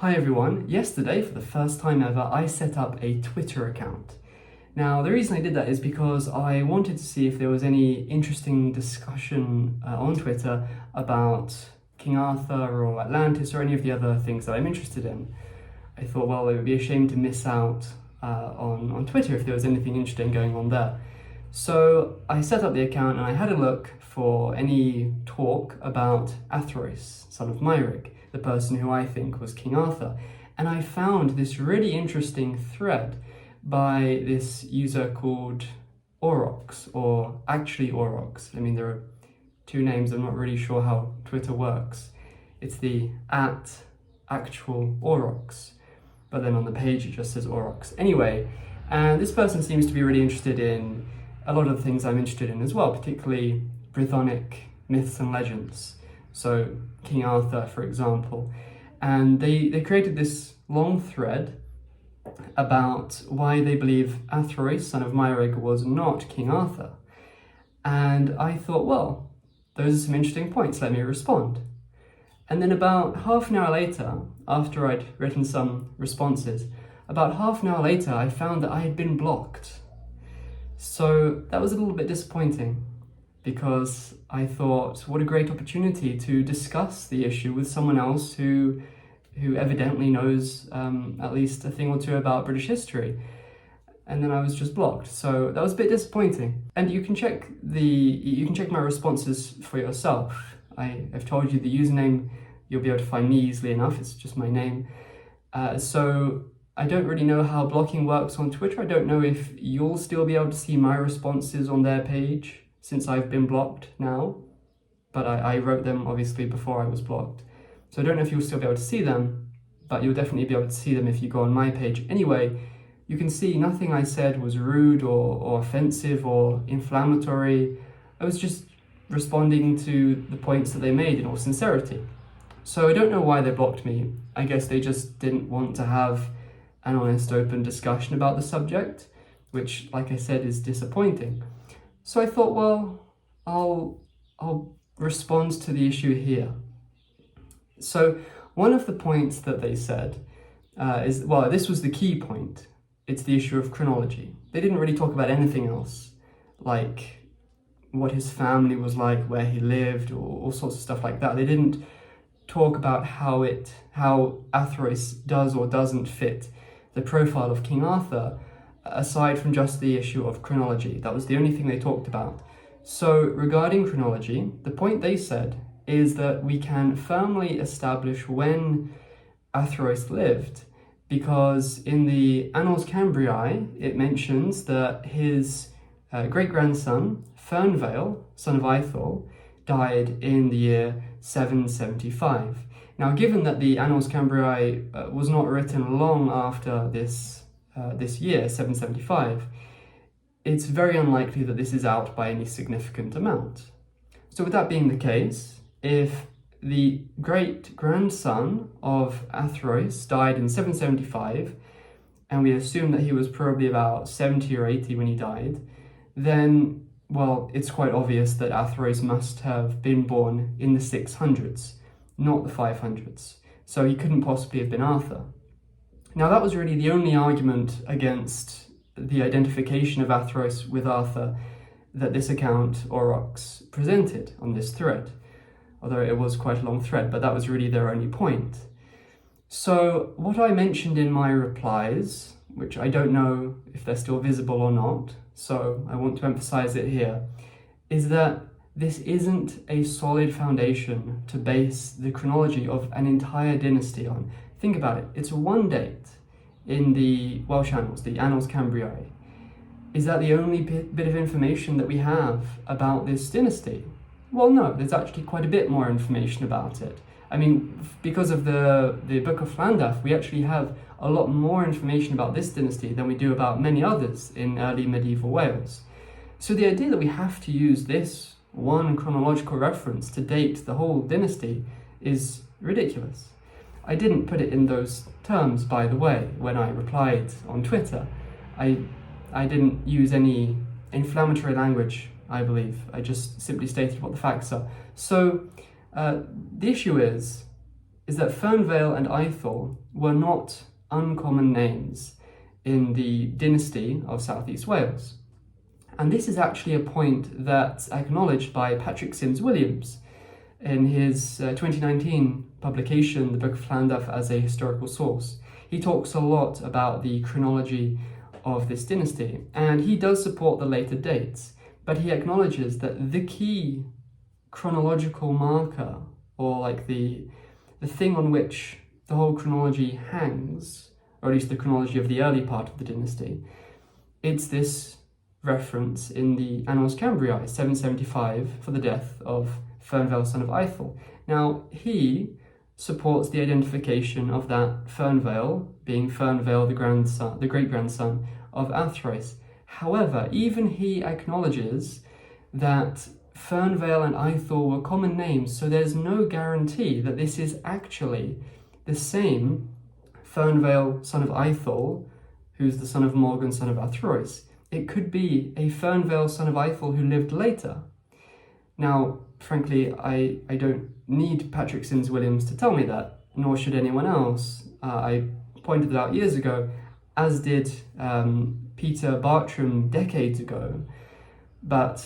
Hi everyone. Yesterday, for the first time ever, I set up a Twitter account. Now, the reason I did that is because I wanted to see if there was any interesting discussion on Twitter about King Arthur or Atlantis or any of the other things that I'm interested in. I thought, well, it would be a shame to miss out on Twitter if there was anything interesting going on there. So I set up the account and I had a look for any talk about Athrwys, son of Myric, the person who I think was King Arthur. And I found this really interesting thread by this user called Aurochs, or actually Aurochs. I mean, there are two names, I'm not really sure how Twitter works. It's the @actual Aurochs, but then on the page it just says Aurochs. Anyway, and this person seems to be really interested in a lot of the things I'm interested in as well, particularly Brythonic myths and legends. So King Arthur, for example. And they created this long thread about why they believe Athrwys, son of Myric, was not King Arthur. And I thought, well, those are some interesting points, let me respond. And then about half an hour later, after I'd written some responses, about half an hour later, I found that I had been blocked. So that was a little bit disappointing because I thought, what a great opportunity to discuss the issue with someone else who evidently knows at least a thing or two about British history. And then I was just blocked. So that was a bit disappointing. And you can check my responses for yourself. I've told you the username, you'll be able to find me easily enough, it's just my name. So I don't really know how blocking works on Twitter. I don't know if you'll still be able to see my responses on their page since I've been blocked now, but I wrote them obviously before I was blocked. So I don't know if you'll still be able to see them, but you'll definitely be able to see them if you go on my page. Anyway, you can see nothing I said was rude or offensive or inflammatory. I was just responding to the points that they made in all sincerity. So I don't know why they blocked me. I guess they just didn't want to have an honest, open discussion about the subject, which, like I said, is disappointing. So I thought, well, I'll respond to the issue here. So one of the points that they said this was the key point. It's the issue of chronology. They didn't really talk about anything else, like what his family was like, where he lived, or all sorts of stuff like that. They didn't talk about how Athrwys does or doesn't fit the profile of King Arthur, aside from just the issue of chronology. That was the only thing they talked about. So regarding chronology, the point they said is that we can firmly establish when Athrwys lived, because in the Annals Cambriae, it mentions that his great-grandson, Fernvale, son of Aethel, died in the year 775. Now, given that the Annals Cambriae was not written long after this year, 775, it's very unlikely that this is out by any significant amount. So with that being the case, if the great-grandson of Athrwys died in 775, and we assume that he was probably about 70 or 80 when he died, then, well, it's quite obvious that Athrwys must have been born in the 600s, not the 500s. So he couldn't possibly have been Arthur. Now, that was really the only argument against the identification of Athrwys with Arthur that this account, Aurochs, presented on this thread. Although it was quite a long thread, but that was really their only point. So what I mentioned in my replies, which I don't know if they're still visible or not, so I want to emphasize it here, is that this isn't a solid foundation to base the chronology of an entire dynasty on. Think about it, it's one date in the Welsh Annals, the Annals Cambriae. Is that the only bit of information that we have about this dynasty? Well, no, there's actually quite a bit more information about it. I mean, because of the Book of Llandaff, we actually have a lot more information about this dynasty than we do about many others in early medieval Wales. So the idea that we have to use this one chronological reference to date the whole dynasty is ridiculous. I didn't put it in those terms, by the way, when I replied on Twitter. I didn't use any inflammatory language, I believe. I just simply stated what the facts are. So the issue is, is that Fernvale and Aethel were not uncommon names in the dynasty of Southeast Wales. And this is actually a point that's acknowledged by Patrick Sims Williams in his 2019 publication, The Book of Llandaff as a Historical Source. He talks a lot about the chronology of this dynasty, and he does support the later dates, but he acknowledges that the key chronological marker, or like the thing on which the whole chronology hangs, or at least the chronology of the early part of the dynasty, it's this reference in the Annals Cambriae, 775, for the death of Fernvale, son of Aethel. Now, he supports the identification of that Fernvale being Fernvale, the great-grandson of Athrwys. However, even he acknowledges that Fernvale and Aethel were common names, so there's no guarantee that this is actually the same Fernvale, son of Aethel, who's the son of Morgan, son of Athrwys. It could be a Fernvale, son of Aethel, who lived later. Now, frankly, I don't need Patrick Sims Williams to tell me that, nor should anyone else. I pointed it out years ago, as did Peter Bartram decades ago. But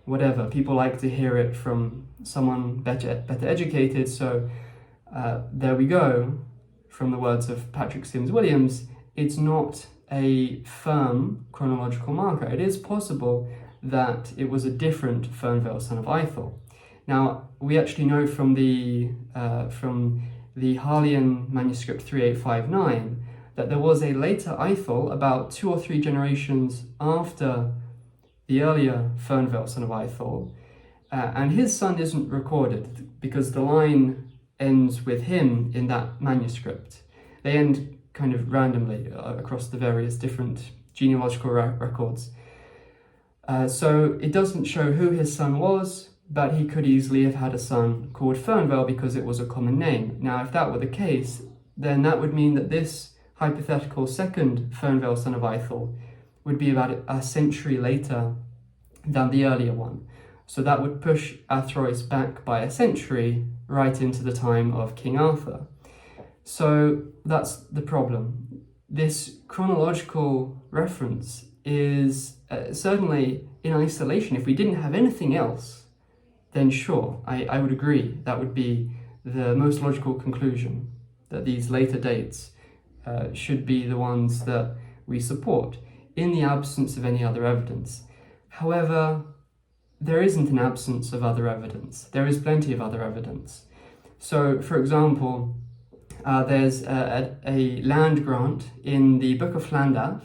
whatever, people like to hear it from someone better educated, so there we go. From the words of Patrick Sims Williams, it's not a firm chronological marker. It is possible that it was a different Fernvale, son of Aethel. Now, we actually know from the Harleian manuscript 3859 that there was a later Aethel about 2 or 3 generations after the earlier Fernvale, son of Aethel, and his son isn't recorded because the line ends with him in that manuscript. They end kind of randomly across the various different genealogical records. So it doesn't show who his son was, but he could easily have had a son called Fernvale because it was a common name. Now, if that were the case, then that would mean that this hypothetical second Fernvale, son of Aethel, would be about a century later than the earlier one. So that would push Athrwys back by a century, right into the time of King Arthur. So that's the problem. This chronological reference is certainly in isolation. If we didn't have anything else, then sure, I would agree. That would be the most logical conclusion, that these later dates should be the ones that we support in the absence of any other evidence. However, there isn't an absence of other evidence. There is plenty of other evidence. So, for example, there's a land grant in the Book of Llandaff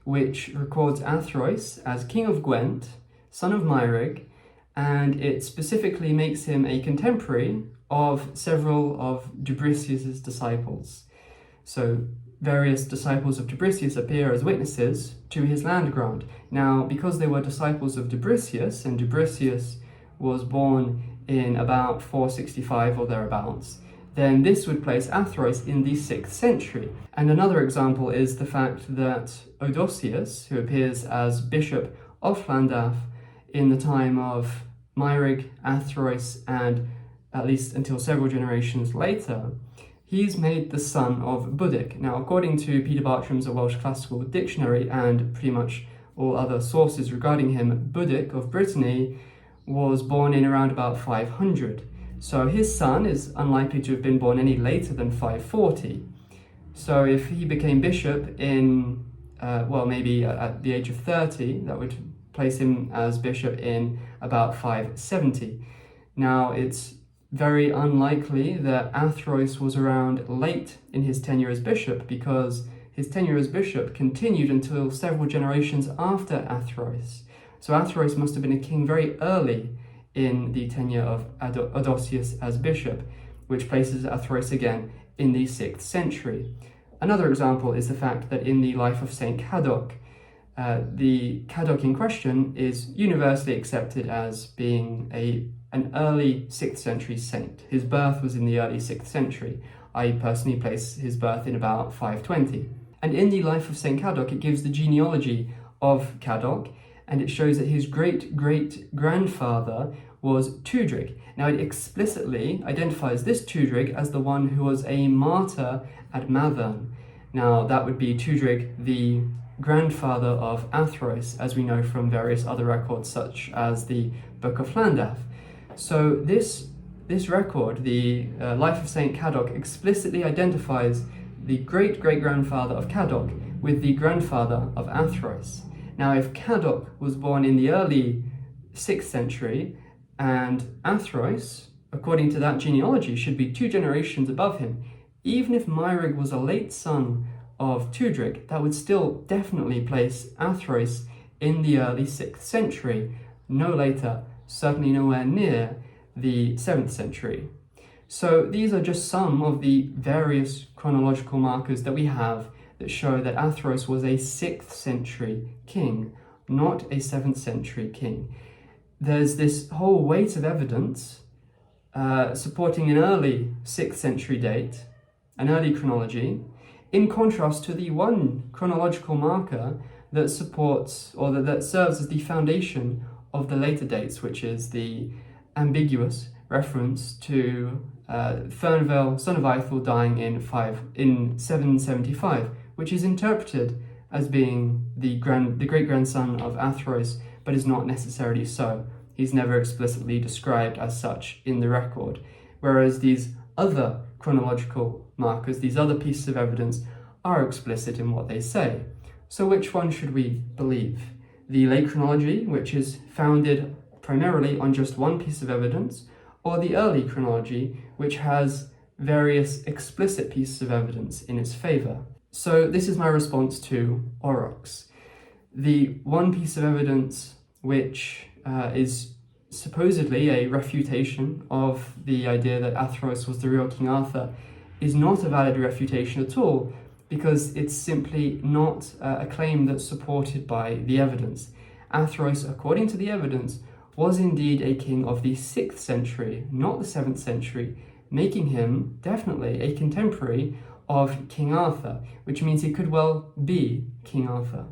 which records Athrwys as King of Gwent, son of Meirig, and it specifically makes him a contemporary of several of Dubricius's disciples. So various disciples of Dubricius appear as witnesses to his land grant. Now, because they were disciples of Dubricius, and Dubricius was born in about 465 or thereabouts, then this would place Athrwys in the 6th century. And another example is the fact that Odosius, who appears as Bishop of Llandaff in the time of Meirig, Athrwys, and at least until several generations later, he's made the son of Budic. Now, according to Peter Bartram's A Welsh Classical Dictionary and pretty much all other sources regarding him, Budic of Brittany was born in around about 500. So his son is unlikely to have been born any later than 540. So if he became bishop in, maybe at the age of 30, that would place him as bishop in about 570. Now, it's very unlikely that Athrwys was around late in his tenure as bishop, because his tenure as bishop continued until several generations after Athrwys. So Athrwys must have been a king very early in the tenure of Odosius as bishop, which places Athrwys again in the 6th century. Another example is the fact that in the life of Saint Cadoc, the Cadoc in question is universally accepted as being an early 6th century saint. His birth was in the early 6th century. I personally place his birth in about 520. And in the life of Saint Cadoc, it gives the genealogy of Cadoc, and it shows that his great-great-grandfather was Tudrig. Now it explicitly identifies this Tudrig as the one who was a martyr at Mathern. Now that would be Tudrig, the grandfather of Athrwys, as we know from various other records such as the Book of Llandaff. So this record, the Life of Saint Cadog, explicitly identifies the great-great-grandfather of Cadog with the grandfather of Athrwys. Now, if Cadog was born in the early 6th century, and Athrwys, according to that genealogy, should be 2 generations above him, even if Meirig was a late son of Tudrig, that would still definitely place Athrwys in the early 6th century, no later, certainly nowhere near the 7th century. So these are just some of the various chronological markers that we have that show that Athrwys was a 6th century king, not a 7th century king. There's this whole weight of evidence supporting an early 6th century date, an early chronology, in contrast to the one chronological marker that supports, or that serves as the foundation of the later dates, which is the ambiguous reference to Fernvale, son of Aethel, dying in 775, which is interpreted as being the great-grandson of Athrwys, but is not necessarily so. He's never explicitly described as such in the record, whereas these other chronological markers, these other pieces of evidence, are explicit in what they say. So which one should we believe? The late chronology, which is founded primarily on just one piece of evidence, or the early chronology, which has various explicit pieces of evidence in its favour? So this is my response to Aurochs. The one piece of evidence which is supposedly a refutation of the idea that Athrwys was the real King Arthur is not a valid refutation at all, because it's simply not a claim that's supported by the evidence. Athrwys, according to the evidence, was indeed a king of the 6th century, not the 7th century, making him definitely a contemporary of King Arthur, which means he could well be King Arthur.